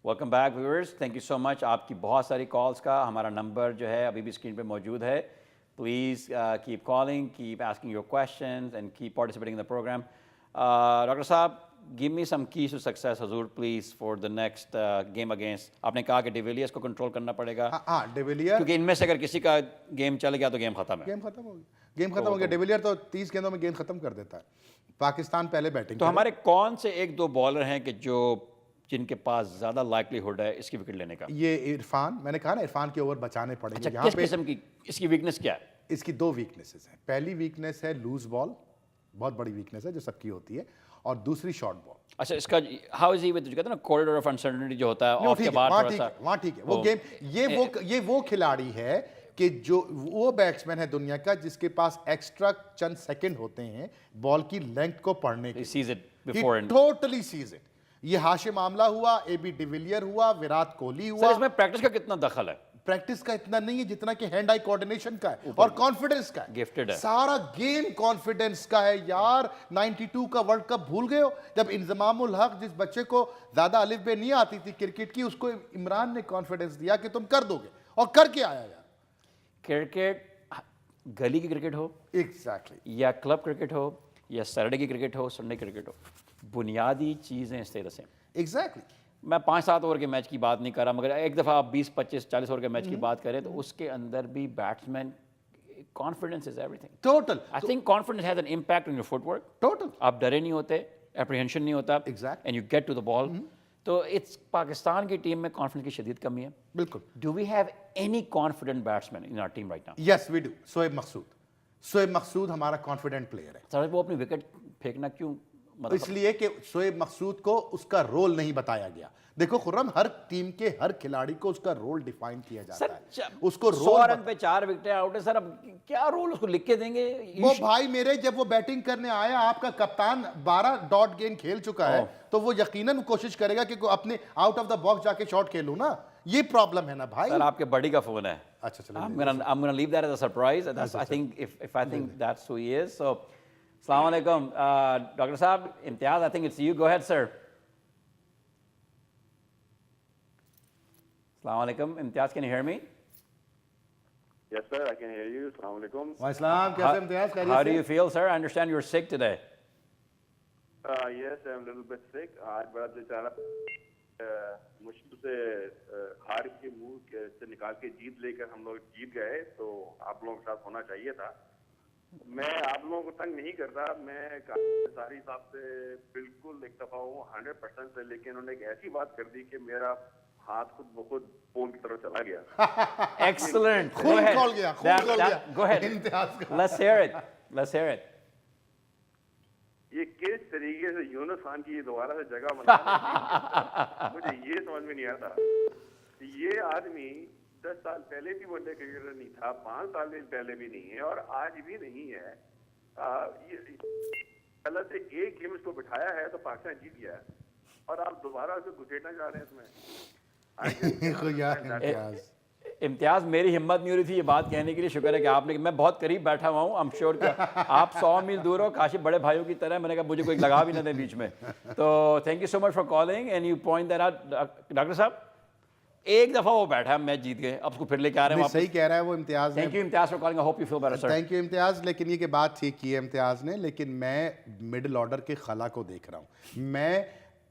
Welcome back viewers, thank you so much آپ کی بہت ساری کالس کا. ہمارا نمبر جو ہے ابھی بھی اسکرین پہ موجود ہے. Please keep calling, keep asking your questions and keep participating in the programme. Doctor صاحب, give me some keys to success حضور please for the next game against. آپ نے کہا کہ ڈیویلیئرس کو کنٹرول کرنا پڑے گا. ہاں ڈیویلیئر, کیونکہ ان میں سے اگر کسی کا گیم چل گیا تو گیم ختم ہے. گیم ختم ہو گیا, گیم ختم ہو گیا. ڈیویلیئر تو 30 گیندوں میں گیند ختم کر دیتا ہے. پاکستان پہلے بیٹنگ. تو ہمارے کون سے ایک دو بالر ہیں کہ جو جن کے پاس زیادہ لائکلی ہوڈ ہے اس کی وکٹ لینے کا؟ یہ عرفان, میں نے کہا نا عرفان کے اوور بچانے پڑیں گے. اچھا, کس قسم کی اس کی ویکنس کیا ہے؟ اس کی 2 ویکنیسز ہیں. پہلی ویکنیس ہے لوز بال, بہت بڑی ویکنیس ہے جو سب کی ہوتی ہے, اور دوسری شارٹ بال. اچھا, اس کا ہاؤ از ہی ود جو کہتے ہیں نا کوریڈور آف انسرٹنٹی جو ہوتا ہے آف کے بعد تھوڑا سا وہاں ٹھیک ہے. وہ گیم یہ وہ کھلاڑی ہے کہ جو وہ بیٹسمین ہے دنیا کا جس کے پاس ایکسٹرا چند سیکنڈ ہوتے ہیں بال کی لینتھ کو پڑھنے کے. Sees it before and totally sees it. یہ ہاشم آملہ ہوا, اے بی ڈیویلیئر ہوا, وراٹ کوہلی ہوا. سر اس میں پریکٹس کا کتنا دخل ہے؟ پریکٹس کا اتنا نہیں ہے جتنا کہ ہینڈ آئی کوارڈینیشن کا ہے اور کانفیڈنس کا ہے. گفٹڈ ہے سارا گیم کانفیڈنس کا ہے یار. 92 کا ورلڈ کپ بھول گئے ہو جب انضمام الحق جس بچے کو زیادہ الف بے نہیں آتی تھی کرکٹ کی, اس کو عمران نے کانفیڈنس دیا کہ تم کر دو گے, اور کر کے آیا یار. کرکٹ گلی کی کرکٹ ہو ایگزیکٹلی, یا کلب کرکٹ ہو یا سیٹرڈے کی کرکٹ ہو, سنڈے کرکٹ ہو, بنیادی چیزیں اس طرح سے. ایگزیکٹلی. میں 5-7 اوور کے میچ کی بات نہیں کر رہا, مگر ایک دفعہ آپ 20-25-40 اوور کے میچ کی بات کریں تو اس کے اندر بھی batsman confidence is everything. Total I think confidence has an impact on your footwork. Total آپ ڈرے نہیں ہوتے, اپریہنشن نہیں ہوتا, Exactly. And you get to the ball. تو اٹس پاکستان کی ٹیم میں کانفیڈنس کی شدید کمی ہے. بالکل. Do we have any confident batsman in our team right now? Yes we do. Shoaib Maqsood ہمارا کانفیڈنٹ پلیئر ہے. سر وہ اپنی وکٹ پھینکنا کیوں؟ اس لیے کہ شعیب مقصود کو اس کا رول نہیں بتایا گیا. دیکھو خرم, ہر ٹیم کے ہر کھلاڑی کو اس کا رول ڈیفائن کیا جاتا ہے. اس کو 100 رن پہ 4 وکٹیں آؤٹ ہے سر, اب کیا رول اس کو لکھ کے دیں گے؟ وہ بھائی میرے جب وہ بیٹنگ کرنے آیا, آپ کا کپتان 12 ڈاٹ گیند کھیل چکا ہے, تو وہ یقیناً کوشش کرے گا کہ اپنے آؤٹ آف دا باکس جا کے شاٹ کھیلوں نا. یہ پرابلم ہے نا بھائی. سر آپ کے بڑی کا فون ہے. اچھا چلو, I'm gonna leave that as a surprise. I think if I think that's who he is. So السلام علیکم ڈاکٹر صاحب. امتیاز, I think it's you. Go ahead sir. السلام علیکم امتیاز, can you hear me? Yes sir, I can hear you. السلام علیکم. السلام, کیسے امتیاز؟ How do you feel sir? I understand you're sick today. Yes, I'm a little bit sick. آج بڑا بیچارہ مشکل سے ہار کے منہ سے نکال کے جیت لے کر ہم لوگ جیت گئے, تو آپ لوگوں کے ساتھ ہونا چاہیے تھا. میں آپ لوگوں کو تنگ نہیں کرتا, میں ساری صاحب سے بالکل اتفاق ہوں 100% سے, لیکن انہوں نے ایک ایسی بات کر دی کہ میرا ہاتھ خود بخود فون کی طرف چلا گیا. Excellent. Go خون ahead. کھول گیا, خون کھول گیا. Go ahead. امتیاز کا. Let's hear it. Let's hear it. یہ کس طریقے سے یونس خان کی دوبارہ سے جگہ بنا, مجھے یہ سمجھ میں نہیں آتا. یہ آدمی 10 سال پہلے بھی ون ڈے کرکٹر نہیں تھا, 5 سال پہلے بھی نہیں ہے, اور آج بھی نہیں ہے. اللہ سے ایک گیم اس کو بٹھایا ہے تو پاکستان جیت گیا ہے, اور آپ دوبارہ اسے گھسیٹنا چاہ رہے ہیں اس میں. امتیاز, میری ہمت نہیں ہو رہی تھی یہ بات کہنے کے لیے. شکر ہے کہ آپ نے, میں بہت قریب بیٹھا ہوا ہوں. I'm sure کہ آپ 100 میل دور ہو, کاشف بڑے بھائیوں کی طرح. میں نے کہا مجھے کوئی لگا بھی نہ دیں بیچ میں. تو thank you so much for calling and you point that out. Doctor صاحب, ایک دفعہ وہ بیٹھا, میچ جیت گئے, اب اس کو پھر لے کے آ رہے ہیں. صحیح کہہ رہا ہے وہ Imtiaz. Thank you Imtiaz for calling. I hope you feel better sir. Thank you Imtiaz. لیکن یہ کہ بات ٹھیک کی ہے امتیاز نے, لیکن میں مڈل آرڈر کے خلا کو دیکھ رہا ہوں. میں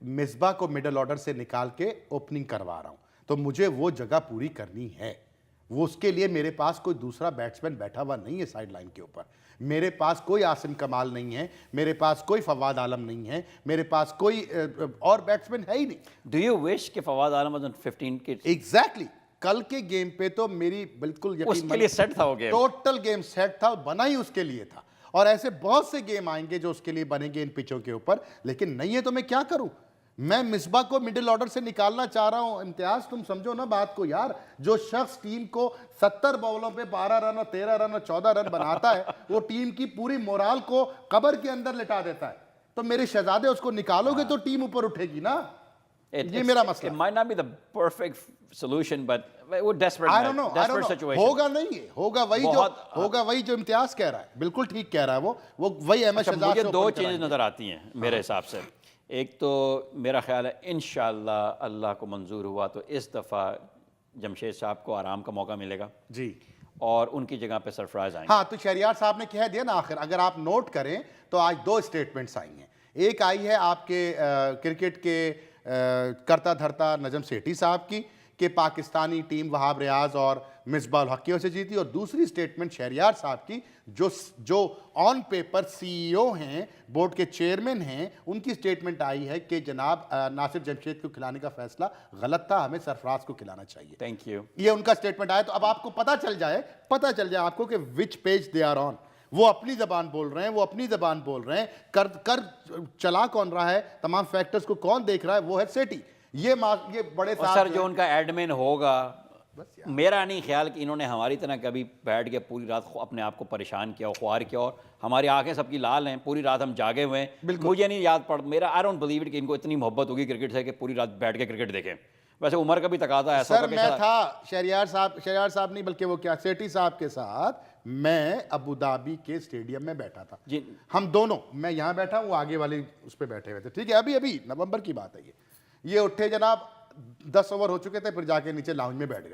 مصباح کو مڈل آرڈر سے نکال کے اوپننگ کروا رہا ہوں, تو مجھے وہ جگہ پوری کرنی ہے. وہ اس کے لیے میرے پاس کوئی دوسرا بیٹسمین بیٹھا ہوا نہیں ہے سائڈ لائن کے اوپر. میرے پاس کوئی عاصم کمال نہیں ہے, میرے پاس کوئی فواد عالم نہیں ہے, میرے پاس کوئی اور بیٹسمین ہے ہی نہیں. ڈو یو وش کہ Fawad Alam was on 15 kits? Exactly. کل کے گیم پہ تو میری بالکل اس کے لیے سیٹ تھا وہ گیم. ٹوٹل گیم سیٹ تھا, بنا ہی اس کے لیے تھا. اور ایسے بہت سے گیم آئیں گے جو اس کے لیے بنیں گے ان پچوں کے اوپر, لیکن نہیں ہے تو میں کیا کروں. میں مصباح کو مڈل آرڈر سے نکالنا چاہ رہا ہوں. امتیاز تم سمجھو نا بات کو یار, جو شخص ٹیم کو 70 بالوں پہ 12 رن اور 13 رن اور 14 رن بناتا ہے, وہ ٹیم کی پوری مورال کو قبر کے اندر لٹا دیتا ہے. تو میرے شہزادے اس کو نکالو گے تو ٹیم اوپر اٹھے گی نا. یہ میرا مسئلہ. It might not be the perfect solution, but وہ desperate situation. ہوگا نہیں ہے, ہوگا وہی جو امتیاز کہہ رہا ہے. بالکل ٹھیک کہہ رہا ہے وہ وہی احمد شہزاد. مجھے 2 چیزیں نظر آتی ہیں میرے حساب سے. ایک تو میرا خیال ہے انشاءاللہ اللہ کو منظور ہوا تو اس دفعہ جمشید صاحب کو آرام کا موقع ملے گا جی اور ان کی جگہ پہ سرفراز آئیں گے. ہاں تو شہریار صاحب نے کہہ دیا نا آخر, اگر آپ نوٹ کریں تو آج 2 اسٹیٹمنٹس آئی ہیں. ایک آئی ہے آپ کے کرکٹ کے کرتا دھرتا نجم سیٹھی صاحب کی کہ پاکستانی ٹیم وہاب ریاض اور مصباح الحق کی وجہ سے جیتی, اور دوسری اسٹیٹمنٹ شہریار صاحب کی جو آن پیپر سی ای او ہیں, بورڈ کے چیئرمین ہیں, ان کی اسٹیٹمنٹ آئی ہے کہ جناب ناصر جمشید کو کھلانے کا فیصلہ غلط تھا, ہمیں سرفراز کو کھلانا چاہیے. Thank you. یہ ان کا اسٹیٹمنٹ آیا. تو اب آپ کو پتہ چل جائے آپ کو کہ وچ پیج دے آر آن. وہ اپنی زبان بول رہے ہیں, کر چلا کون رہا ہے, تمام فیکٹرز کو کون دیکھ رہا ہے, وہ ہے سیٹھی. یہ بڑے اور سر جو ان کا ایڈمن ہوگا, میرا نہیں خیال کہ انہوں نے ہماری طرح کبھی بیٹھ کے پوری رات اپنے آپ کو پریشان کیا, خوار کیا, اور ہماری آنکھیں سب کی لال ہیں, پوری رات ہم جاگے ہوئے ہیں. مجھے نہیں یاد پڑ میرا آئی ڈونٹ بلیو اٹ کہ ان کو اتنی محبت ہوگی کرکٹ سے کہ پوری رات بیٹھ کے کرکٹ دیکھیں. ویسے عمر کا بھی تقاضا ایسا سر میں تھا شہریار صاحب نہیں بلکہ وہ کیا سیٹھی صاحب کے ساتھ میں ابو دھابی کے اسٹیڈیم میں بیٹھا تھا. جی ہم دونوں, میں یہاں بیٹھا ہوں, وہ آگے والے اس پہ بیٹھے ہوئے تھے. ٹھیک ہے, ابھی نومبر کی بات ہے. یہ اٹھے جناب 10 اوور ہو چکے تھے, پھر جا کے نیچے لاؤنج میں بیٹھ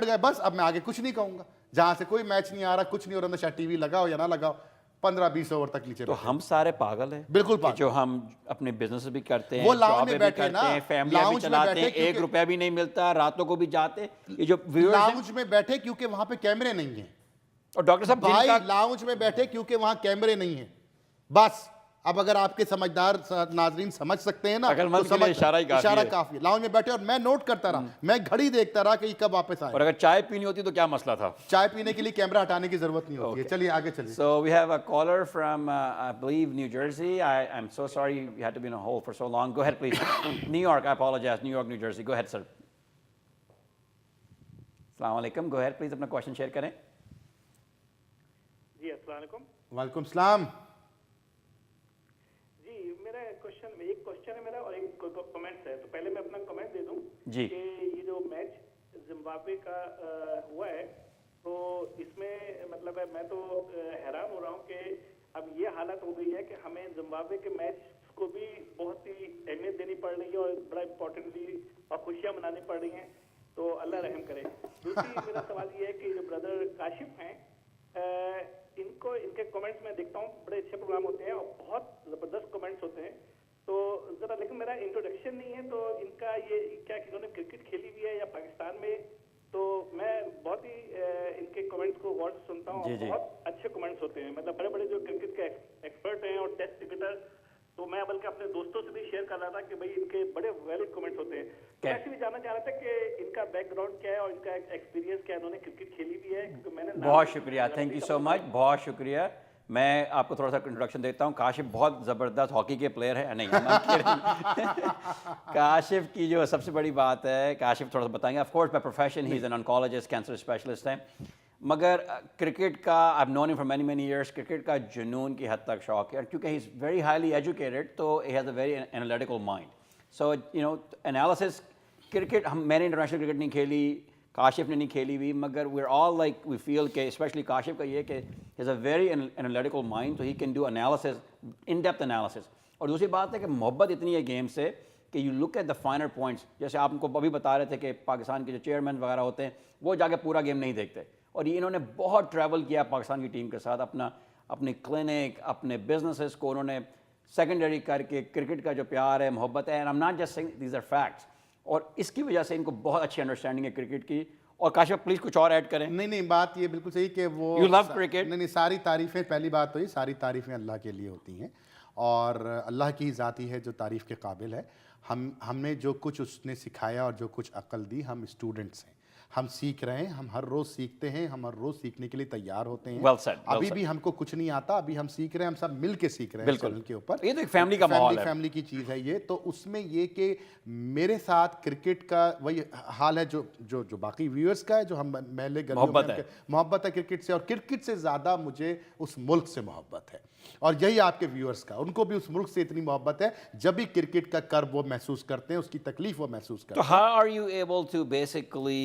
گئے. بس اب میں آگے کچھ نہیں کہوں گا, جہاں سے کوئی میچ نہیں آ رہا, کچھ نہیں ہو رہا, شاید ٹی وی لگاؤ یا نہ لگاؤ, 15-20 اوور تک نیچے. تو ہم سارے پاگل ہیں بالکل پاگل, جو ہم اپنے بزنس بھی کرتے ہیں, وہ لاؤنج میں بیٹھے نا, فیملی بھی چلاتے ہیں, 1 روپیہ بھی نہیں ملتا, راتوں کو بھی جاتے. یہ جو لاؤنج میں بیٹھے کیونکہ وہاں پہ کیمرے نہیں ہیں. اور ڈاکٹر صاحب بھائی لاؤنج میں بیٹھے کیونکہ وہاں کیمرے نہیں ہیں. بس اب اگر آپ کے سمجھدار ناظرین سمجھ سکتے ہیں نا, اشارہ کافی. لاؤنج میں بیٹھے اور میں نوٹ کرتا رہا, میں گھڑی دیکھتا رہا کہ یہ کب واپس آئے. اور اگر چائے پینی ہوتی تو کیا مسئلہ تھا؟ چائے پینے کے لیے کیمرہ ہٹانے کی ضرورت نہیں ہوتی ہے. چلیے آگے چلیے. So we have a caller from I believe New Jersey. I'm so sorry you had to be in a hold for so long. Go ahead please. New York, I apologize. New York, New Jersey. Go ahead sir. السلام علیکم. Go ahead please اپنا question share کریں. جی السلام علیکم. وعلیکم السلام. ایک question ہے میرا اور ایک کمنٹس ہے. تو پہلے میں اپنا کمنٹ دے دوں جی کہ یہ جو میچ زمبابوے کا ہوا ہے تو اس میں مطلب ہے میں تو حیران ہو رہا ہوں کہ اب یہ حالت ہو گئی ہے کہ ہمیں زمبابوے کے میچ کو بھی بہت ہی اہمیت دینی پڑ رہی ہے اور بڑا امپورٹنٹلی اور خوشیاں منانی پڑ رہی ہیں. تو اللہ رحم کرے. دوسری میرا سوال یہ ہے کہ جو بردر کاشف ہیں, ان کے کمنٹس میں دیکھتا ہوں, بڑے اچھے پروگرام ہوتے ہیں اور بہت زبردست کمنٹس ہوتے ہیں. تو ذرا لیکن میرا انٹروڈکشن نہیں ہے, تو ان کا یہ کیا کہ انہوں نے کرکٹ کھیلی ہوئی ہے یا پاکستان میں, تو میں بہت ہی ان کے کمنٹس کو غور سے سنتا ہوں اور بہت اچھے کمنٹس ہوتے ہیں. مطلب بڑے بڑے جو کرکٹ کے ایکسپرٹ ہیں اور ٹیسٹ کرکٹر, تو میں بلکہ اپنے دوستوں سے بھی شیئر کر رہا تھا کہ بھائی ان کے بڑے ویلڈ کمنٹس ہوتے ہیں. تو میں ایسے بھی جاننا چاہ رہا تھا کہ ان کا بیک گراؤنڈ کیا ہے اور ان کا ایکسپیرینس کیا ہے, انہوں نے کرکٹ کھیلی ہوئی ہے. کیونکہ میں نے بہت شکریہ, تھینک یو سو مچ, بہت شکریہ. میں آپ کو تھوڑا سا انٹروڈکشن دیتا ہوں. کاشف بہت زبردست ہاکی کے پلیئر ہے. نہیں کاشف کی جو سب سے بڑی بات ہے, کاشف تھوڑا سا بتائیں گے. Of course by profession he is an oncologist, cancer specialist ہیں, مگر کرکٹ کا I have known him for many many years. Cricket کا جنون کی حد تک شوق ہے, کیونکہ he is very highly educated, تو he has a very analytical mind. So you know analysis cricket, میں نے انٹرنیشنل کرکٹ نہیں کھیلی, کاشف نے نہیں کھیلی ہوئی, مگر we are all like we فیل کہ اسپیشلی کاشف کا یہ کہ has a very analytical mind, تو he can do analysis, in depth analysis. اور دوسری بات ہے کہ محبت اتنی ہے گیم سے کہ you look at the final points. جیسے آپ کو ابھی بتا رہے تھے کہ پاکستان کے جو چیئرمین وغیرہ ہوتے ہیں وہ جا کے پورا گیم نہیں دیکھتے, اور یہ انہوں نے بہت ٹریول کیا پاکستان کی ٹیم کے ساتھ, اپنی کلینک, اپنے بزنسز کو انہوں نے سیکنڈری کر کے کرکٹ کا جو پیار ہے, محبت ہے, and I am not just saying these are facts, اور اس کی وجہ سے ان کو بہت اچھی انڈرسٹینڈنگ ہے کرکٹ کی. اور کاشف پلیز کچھ اور ایڈ کریں. نہیں بات یہ بالکل صحیح کہ وہ یو لو کرکٹ. نہیں ساری تعریفیں, پہلی بات تو یہ ساری تعریفیں اللہ کے لیے ہوتی ہیں, اور اللہ کی ذاتی ہے جو تعریف کے قابل ہے. ہم نے جو کچھ اس نے سکھایا اور جو کچھ عقل دی, ہم اسٹوڈنٹس ہیں, ہم سیکھ رہے ہیں, ہم ہر روز سیکھتے ہیں, ہم ہر روز سیکھنے کے لیے تیار ہوتے ہیں. ابھی بھی ہم کو کچھ نہیں آتا, ابھی ہم سیکھ رہے ہیں, ہم سب مل کے سیکھ رہے ہیں چینل کے اوپر. یہ تو ایک فیملی کا ماحول ہے, فیملی کی چیز ہے یہ. تو اس میں یہ کہ میرے ساتھ کرکٹ کا وہی حال ہے جو باقی ویورز کا ہے, جو ہم محلے محبت ہے کرکٹ سے, اور کرکٹ سے زیادہ مجھے اس ملک سے محبت ہے, اور یہی آپ کے ویورز کا, ان کو بھی اس ملک سے اتنی محبت ہے. جب بھی کرکٹ کا کرب وہ محسوس کرتے ہیں, اس کی تکلیف وہ محسوس کرتے ہیں. تو how are you able to basically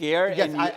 care Yes, and you,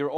your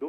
2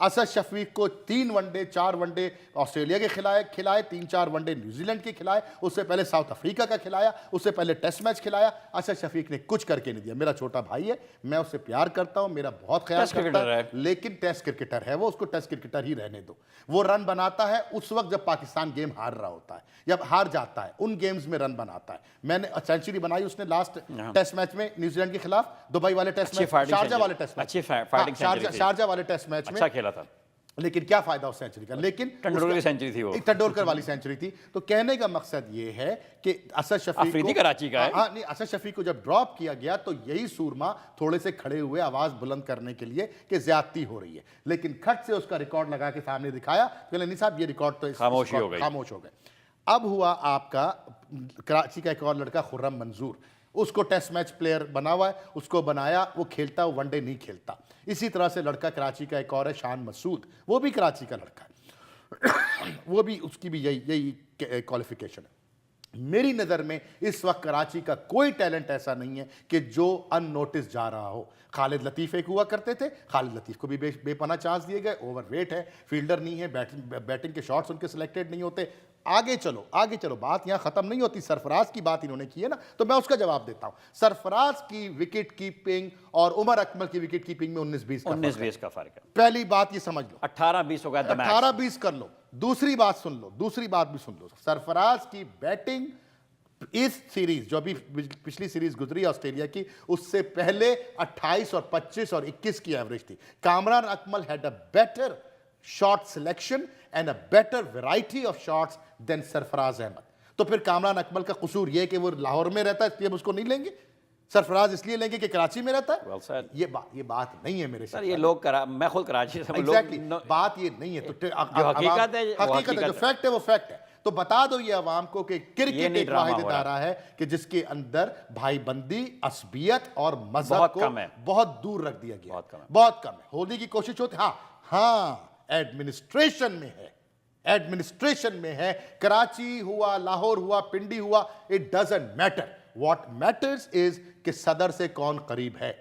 Asad شفیق کو 3 one day 4 one day Australia کے کھلائے 3-4 ون ڈے نیوزی لینڈ کے کھلائے, اس سے پہلے ساؤتھ افریقہ کا کھلایا, اس سے پہلے ٹیسٹ میچ کھلایا. اسد شفیق نے کچھ کر کے نہیں دیا. میرا چھوٹا بھائی ہے, میں اس سے پیار کرتا ہوں, میرا بہت خیال کرتا ہے, لیکن ٹیسٹ کرکٹر ہے وہ, اس کو ٹیسٹ کرکٹر ہی رہنے دو. وہ رن بناتا ہے اس وقت جب پاکستان گیم ہار رہا ہوتا ہے, جب ہار جاتا ہے ان گیمز میں رن بناتا ہے. میں نے سینچری بنائی اس نے لاسٹ ٹیسٹ میچ میں نیوزی لینڈ کے خلاف, دبئی والے ٹیسٹ میچ, شارجہ والے ٹیسٹ میچ, شارجہ والے ٹیسٹ میچ میں اچھا کھیلا تھا. لیکن کیا فائدہ اس سینچری کا, لیکن ٹنڈولکر کی سینچری تھی وہ, ٹنڈولکر والی سینچری تھی. تو کہنے کا مقصد یہ ہے کہ اسد شفیق افریدی کراچی کا ہے. ہاں نہیں, اسد شفیق کو جب ڈراپ کیا گیا تو یہی سورما تھوڑے سے کھڑے ہوئے آواز بلند کرنے کے لیے کہ زیادتی ہو رہی ہے, لیکن کھٹ سے اس کا ریکارڈ لگا کے سامنے دکھایا کہ نہیں صاحب یہ ریکارڈ تو خاموش ہو گئے. اب ہوا آپ کا کراچی کا ایک اور لڑکا خرم منظور, اس کو ٹیسٹ میچ پلیئر بنا ہوا ہے, اس کو بنایا, وہ کھیلتا, ون ڈے نہیں کھیلتا. اسی طرح سے لڑکا کراچی کا ایک اور ہے شان مسعود, وہ بھی کراچی کا لڑکا ہے, وہ بھی اس کی بھی یہی کوالیفیکیشن ہے. میری نظر میں اس وقت کراچی کا کوئی ٹیلنٹ ایسا نہیں ہے کہ جو ان نوٹس جا رہا ہو. خالد لطیف ایک ہوا کرتے تھے, خالد لطیف کو بھی بے پناہ چانس دیے گئے, اوور ویٹ ہے, فیلڈر نہیں ہے, بیٹنگ کے شاٹس ان کے سلیکٹڈ نہیں ہوتے. آگے چلو, بات یہاں ختم نہیں ہوتی. سرفراز کی بات انہوں نے کی ہے نا, تو میں اس کا جواب دیتا ہوں. سرفراز کی وکٹ کیپنگ اور عمر اکمل کی وکٹ کیپنگ میں 19-20 کا فرق ہے. پہلی بات یہ سمجھ لو, 18-20 ہو گیا, 18-20 کر لو. دوسری بات سن لو, دوسری بات بھی سن لو. سرفراز کی بیٹنگ اس سیریز جو ابھی پچھلی سیریز گزری آسٹریلیا کی, اس سے پہلے 28 اور 25 اور 21 کی ایوریج تھی. کامران اکمل had a better shot selection and a better variety of shots than سرفراز احمد. تو پھر کامران اکمل کا قصور یہ کہ وہ لاہور میں رہتا ہے اس لیے ہم اس کو نہیں لیں گے, سرفراز اس لیے لیں گے کہ کراچی میں رہتا ہے. یہ بات نہیں ہے میرے سر, یہ لوگ میں خود کراچی سے, بات یہ نہیں ہے. تو حقیقت ہے, جو فیکٹ ہے وہ فیکٹ ہے. تو بتا دو یہ عوام کو کہ کرکٹ ایک واحد ادارہ ہے کہ جس کے اندر بھائی بندی, عصبیت اور مذہب کو بہت دور رکھ دیا گیا. بہت کم ہے. ہونے کی کوشش ہوتی, ہاں ایڈمنسٹریشن میں ہے. کراچی ہوا, لاہور ہوا, پنڈی ہوا, it doesn't matter. What matters is کہ صدر سے کون قریب ہے,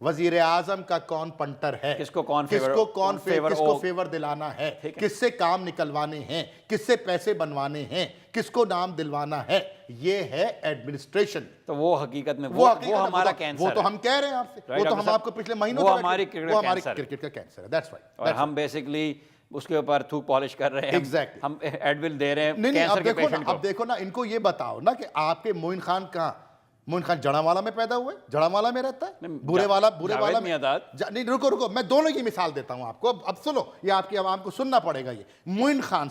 وزیر اعظم کا کون پنٹر ہے, کس کو فیور دلانا ہے, کس سے کام نکلوانے ہیں, کس سے پیسے بنوانے ہیں, کس کو نام دلوانا ہے. یہ ہے ایڈمنسٹریشن. تو وہ حقیقت میں وہ ہمارا کینسر ہے. وہ تو ہم کہہ رہے ہیں آپ سے, وہ تو ہم آپ کو پچھلے مہینوں وہ ہماری کرکٹ کا کینسر ہے. That's right. اور ہم بیسیکلی اس کے اوپر تھوک پالش کر رہے ہیں, ہم ایڈول دے رہے ہیں کینسر کے پیشنٹ کو. اب دیکھو نا, ان کو یہ بتاؤ نا کہ آپ کے موئن خان کہاں, موئن خان جڑاوالا میں پیدا ہوئے, جڑاوالا میں رہتا ہے, بورے والا میں. نہیں رکو, میں دونوں کی مثال دیتا ہوں آپ کو. اب سنو, یہ آپ کی عوام کو سننا پڑے گا. یہ موئن خان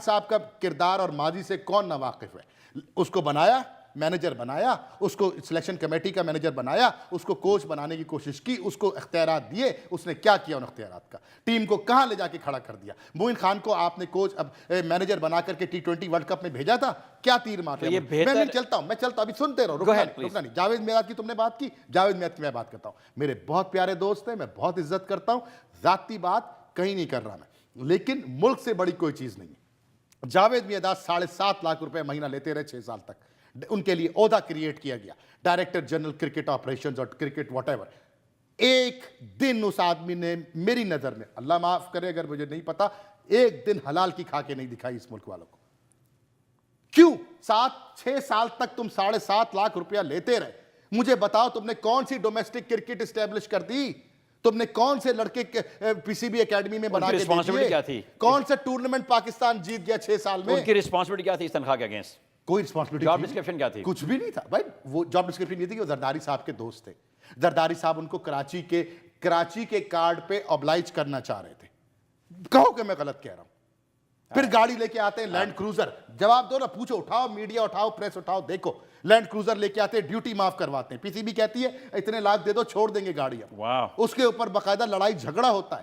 صاحب کا کردار اور ماضی سے کون ناواقف ہے. اس کو بنایا, مینیجر بنایا, اس کو سلیکشن کمیٹی کا مینیجر بنایا, اس کو کوچ بنانے کی کوشش کی, اس کو اختیارات دیے, اس نے کیا کیا ان اختیارات کا, ٹیم کو کہاں لے جا کے کھڑا کر دیا. موئن خان کو آپ نے کوچ مینیجر بنا کر کے T20 ورلڈ کپ میں بھیجا تھا, کیا تیر مار دیا. میں چلتا ہوں, ابھی سنتے رہو, رکنا نہیں. جاوید میراد کی تم نے بات کی, جاوید میراد کی میں بات کرتا ہوں. میرے بہت پیارے دوست ہیں, میں بہت عزت کرتا ہوں, ذاتی بات کہیں نہیں کر رہا میں, لیکن ملک سے بڑی کوئی چیز نہیں ہے. جاوید میراد 7.5 لاکھ روپے مہینہ لیتے رہے 6 سال تک. ان کے لیے عہدہ کریٹ کیا گیا, ڈائریکٹر جنرل کرکٹ آپریشنز اور کرکٹ واٹ ایور. ایک دن اس آدمی نے میری نظر میں, اللہ معاف کرے اگر مجھے نہیں پتا, ایک دن حلال کی کھا کے نہیں دکھائی اس ملک والوں کو. کیوں 7-6 سال تک تم 7.5 لاکھ روپیہ لیتے رہے. مجھے بتاؤ تم نے کون سی ڈومیسٹک کرکٹ اسٹیبلش کر دی, تم نے کون سے لڑکے پی سی بی اکیڈمی میں بنا کے دیے, کون سے ٹورنامنٹ پاکستان جیت گیا 6 سال میں. ان کی رسپانسبلٹی کیا تھی اس تنخواہ کے اگینسٹ, کوئی رسپانسبلٹی, جاب ڈسکرپشن کیا تھی, کچھ بھی نہیں تھا بھائی. وہ جاب ڈسکرپشن یہ تھی کہ وہ زرداری صاحب کے دوست تھے. زرداری صاحب ان کو کراچی کے کارڈ پہ اوبلائج کرنا چاہ رہے تھے. کہو کہ میں غلط کہہ رہا ہوں. پھر گاڑی لے کے آتے ہیں لینڈ کروزر, جواب دو نا, پوچھو, اٹھاؤ میڈیا, اٹھاؤ پریس, اٹھاؤ, دیکھو لینڈ کروزر لے کے آتے ہیں, ڈیوٹی معاف کرواتے ہیں. پی سی بی کہتی ہے اتنے لاکھ دے دو, چھوڑ دیں گے گاڑی. اس کے اوپر باقاعدہ لڑائی جھگڑا ہوتا ہے,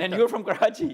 and you're from Karachi.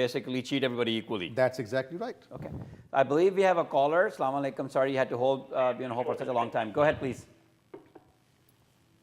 basically cheat everybody equally. That's exactly right. Okay. I believe we have a caller. Assalamu alaikum. Sorry you had to be on hold for such a long time. Go ahead please.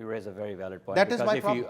You raise a very valid point. That is my problem.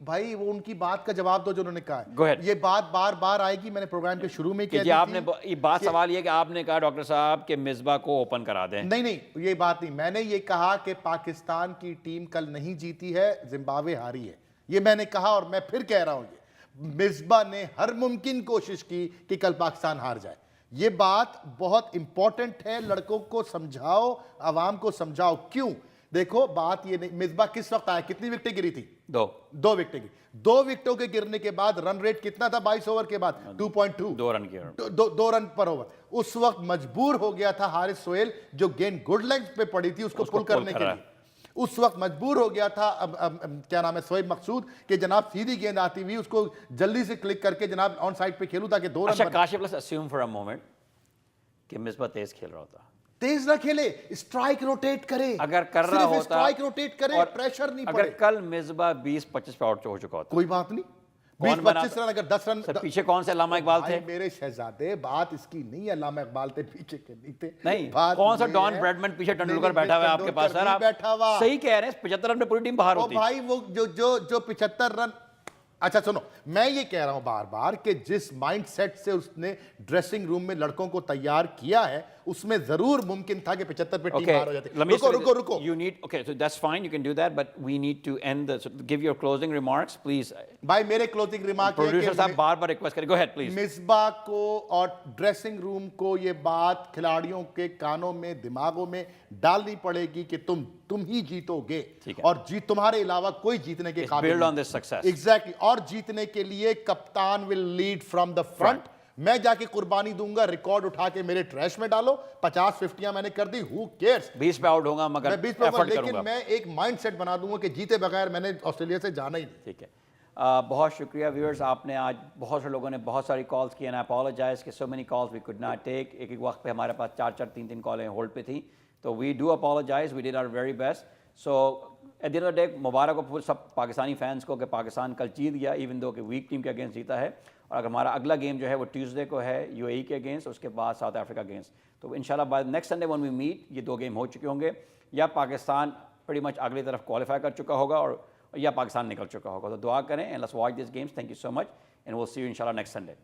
بھائی وہ ان کی بات کا جواب دو جو انہوں نے کہا Go ہے. ahead. یہ بات بار بار آئے گی, میں نے پروگرام کے شروع میں کہ کہہ جی دی آپ نے تھی. یہ بات سوال یہ کہ آپ نے کہا ڈاکٹر صاحب کہ مصباح کو اوپن کرا دیں. نہیں یہ بات نہیں, میں نے یہ کہا کہ پاکستان کی ٹیم کل نہیں جیتی ہے, زمبابوے ہاری ہے, یہ میں نے کہا, اور میں پھر کہہ رہا ہوں یہ مصباح نے ہر ممکن کوشش کی کہ کل پاکستان ہار جائے. یہ بات بہت امپورٹنٹ ہے, لڑکوں کو سمجھاؤ, عوام کو سمجھاؤ. کیوں؟ دیکھو بات یہ نہیں, مصباح کس وقت آیا, کتنی وکٹیں گری تھی؟ 2 وکٹیں گری. 2 وکٹوں کے گرنے کے بعد رن ریٹ کتنا تھا 22 اوور کے بعد؟ 2.2. 2 رن کی 2 رن پر اوور. اس وقت مجبور ہو گیا تھا حارث سہیل, جو گیند گڈ لینتھ پہ پڑی تھی اس کو پل کرنے کے لیے, اس وقت مجبور ہو گیا تھا کیا نام ہے شعیب مقصود کہ جناب سیدھی گیند آتی ہوئی اس کو جلدی سے کلک کر کے جناب آن سائڈ پہ کھیلوں تاکہ 2 رن. اچھا Kashif let's assume for a moment کہ مصباح تیز کھیل رہا ہوتا, تیز نہ کھیلے, اسٹرائک روٹیٹ کرے, اگر کر رہا ہوتا, اسٹرائک روٹیٹ کرے, پریشر نہیں پڑے. اگر کل مصباح 20-25 پہ آؤٹ ہو چکا ہوتا, کوئی بات نہیں, 20-25 رن, اگر 10 رن. سر پیچھے کون سے علامہ اقبال تھے؟ میرے شہزادے بات اس کی نہیں ہے علامہ اقبال تھے پیچھے کے نہیں تھے. نہیں, کون سا ڈان بریڈمن پیچھے ٹنڈولکر بیٹھا ہوا ہے آپ کے پاس؟ سر آپ صحیح کہہ رہے ہیں, 75 رن میں پوری ٹیم باہر ہوتی. بھائی وہ جو 75 رن. اچھا سنو, میں یہ کہہ رہا ہوں بار بار کہ جس مائنڈ سیٹ سے اس نے ڈریسنگ روم میں لڑکوں کو تیار کیا ہے, اس میں ضرور ممکن تھا کہ 75 پہ ٹیم باہر ہو جاتی. رکو. You need, okay, so that's fine, you can do that, but we need to end the, so give your closing remarks, please. بھائی میرے کلوزنگ ریمارک پروڈیوسر صاحب بار بار ریکویسٹ کریں, go ahead please. مصباح کو اور ڈریسنگ روم کو یہ بات کھلاڑیوں کے کانوں میں, دماغوں میں ڈالنی پڑے گی کہ تم ہی جیتو گے, اور تمہارے علاوہ کوئی جیتنے کے قابل Build on this success. Exactly. اور جیتنے کے لیے کپتان will lead from the front. میں جا کے قربانی دوں گا, ریکارڈ اٹھا کے میرے ٹریش میں ڈالو, 50-50 میں نے کر دی, ہو کیئرس. 20 پہ آؤٹ ہوگا مگر میں 20 پہ, لیکن میں ایک مائنڈ سیٹ بنا دوں گا کہ جیتے بغیر میں نے آسٹریلیا سے جانا ہی نہیں. ٹھیک ہے, بہت شکریہ ویورز, آپ نے آج بہت سے لوگوں نے بہت ساری کالز کی, اینڈ آئی اپالوجائز کہ so many calls we could not take. ایک وقت پہ ہمارے پاس 4-3 کالیں ہولڈ پہ تھیں, تو we do apologise, we did our very best. So at the end of the day مبارک ہو سب پاکستانی فینس کو کہ پاکستان کل جیت گیا, ایون دو کہ ویک ٹیم کے اگینسٹ جیتا ہے. اور اگر ہمارا اگلا گیم جو ہے وہ ٹیوزڈے کو ہے یو اے ای کے اگینسٹ, اس کے بعد ساؤتھ افریقہ اگینسٹ. تو انشاءاللہ by next Sunday when we meet یہ 2 گیم ہو چکے ہوں گے, یا پاکستان پریٹی مچ اگلی طرف کوالیفائی کر چکا ہوگا اور یا پاکستان نکل چکا ہوگا. تو دعا کریں, and let's watch these games. Thank you so much, and we'll see you انشاءاللہ نیکسٹ سنڈے.